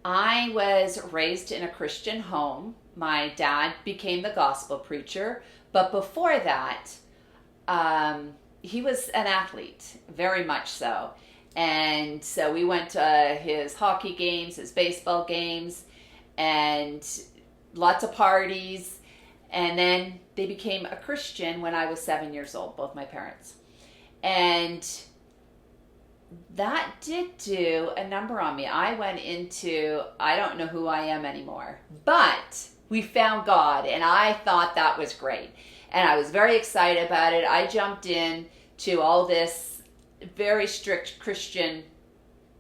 I was raised in a Christian home. My dad became the gospel preacher, but before that, he was an athlete, very much so. And so we went to his hockey games, his baseball games, and lots of parties. And then they became a Christian when I was 7 years old, both my parents. And that did do a number on me. I went into, I don't know who I am anymore, but we found God, and I thought that was great. And I was very excited about it. I jumped in to all this very strict Christian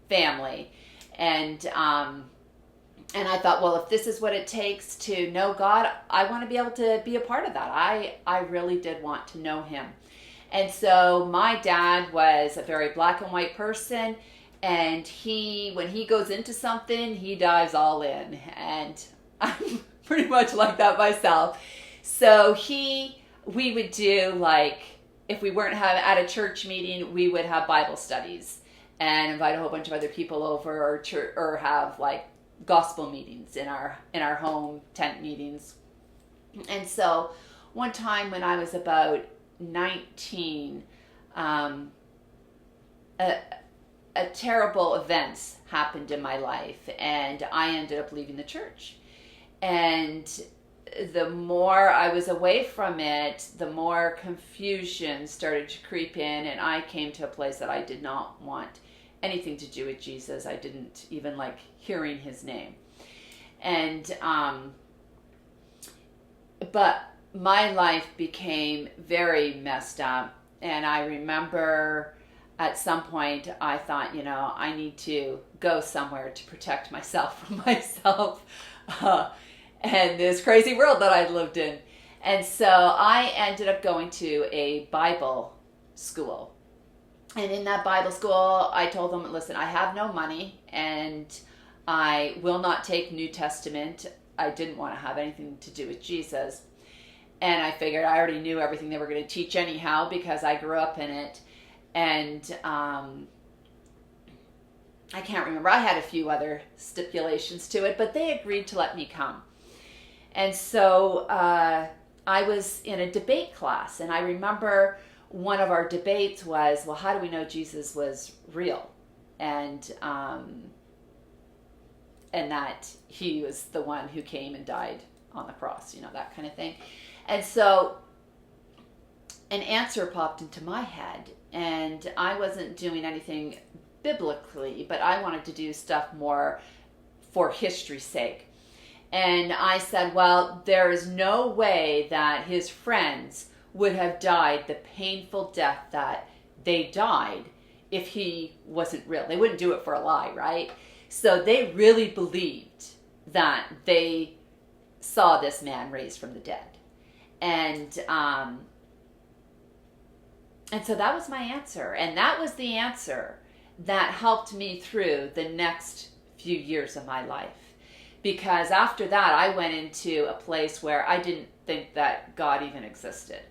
family. And I thought, well, if this is what it takes to know God, I want to be able to be a part of that. I really did want to know him. And so my dad was a very black and white person, and when he goes into something, he dives all in. And I'm pretty much like that myself. So we would do, like, if we weren't at a church meeting, we would have Bible studies and invite a whole bunch of other people over, or have like gospel meetings in our home tent meetings. And so one time when I was about 19, a terrible events happened in my life, and I ended up leaving the church. And the more I was away from it, the more confusion started to creep in, and I came to a place that I did not want anything to do with Jesus. I didn't even like hearing his name. And but my life became very messed up, and I remember at some point I thought, I need to go somewhere to protect myself from myself and this crazy world that I lived in. And so I ended up going to a Bible school. And in that Bible school, I told them, listen, I have no money, and I will not take New Testament. I didn't want to have anything to do with Jesus. And I figured I already knew everything they were going to teach anyhow, because I grew up in it. And I can't remember. I had a few other stipulations to it, but they agreed to let me come. And so I was in a debate class, and I remember one of our debates was, well, how do we know Jesus was real? And that he was the one who came and died on the cross, that kind of thing. And so an answer popped into my head, and I wasn't doing anything biblically, but I wanted to do stuff more for history's sake. And I said, well, there is no way that his friends would have died the painful death that they died if he wasn't real. They wouldn't do it for a lie, right? So they really believed that they saw this man raised from the dead. And so that was my answer. And that was the answer that helped me through the next few years of my life. Because after that, I went into a place where I didn't think that God even existed.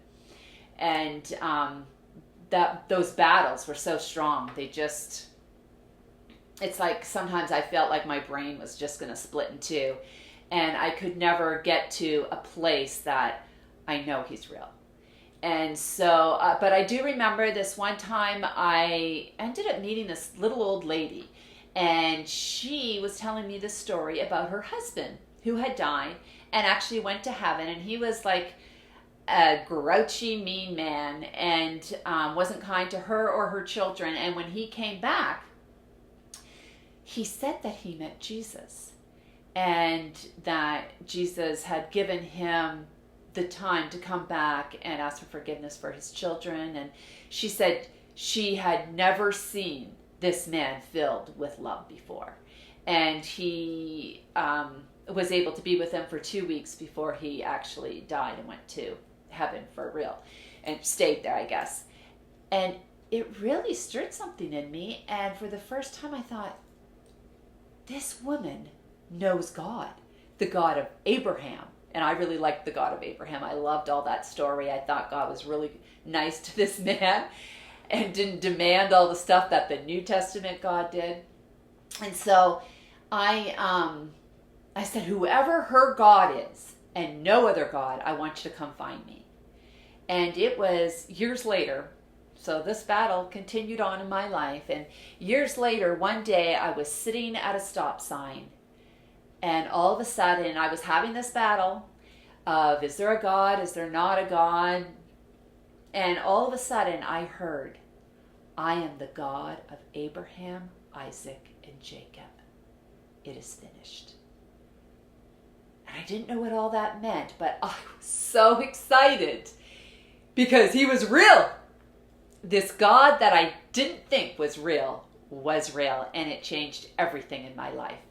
And that those battles were so strong. It's like sometimes I felt like my brain was just going to split in two. And I could never get to a place that I know he's real. And so, but I do remember this one time I ended up meeting this little old lady. And she was telling me the story about her husband who had died and actually went to heaven. And he was like a grouchy, mean man, and wasn't kind to her or her children. And when he came back, he said that he met Jesus, and that Jesus had given him the time to come back and ask for forgiveness for his children. And she said she had never seen this man filled with love before. And he was able to be with him for 2 weeks before he actually died and went to heaven for real, and stayed there, I guess. And it really stirred something in me. And for the first time I thought, this woman knows God, the God of Abraham. And I really liked the God of Abraham. I loved all that story. I thought God was really nice to this man and didn't demand all the stuff that the New Testament God did. And so I said, whoever her God is and no other God, I want you to come find me. And it was years later. So this battle continued on in my life. And years later, one day I was sitting at a stop sign. And all of a sudden I was having this battle of, is there a God? Is there not a God? And all of a sudden I heard, I am the God of Abraham, Isaac, and Jacob. It is finished. And I didn't know what all that meant, but I was so excited because he was real. This God that I didn't think was real, and it changed everything in my life.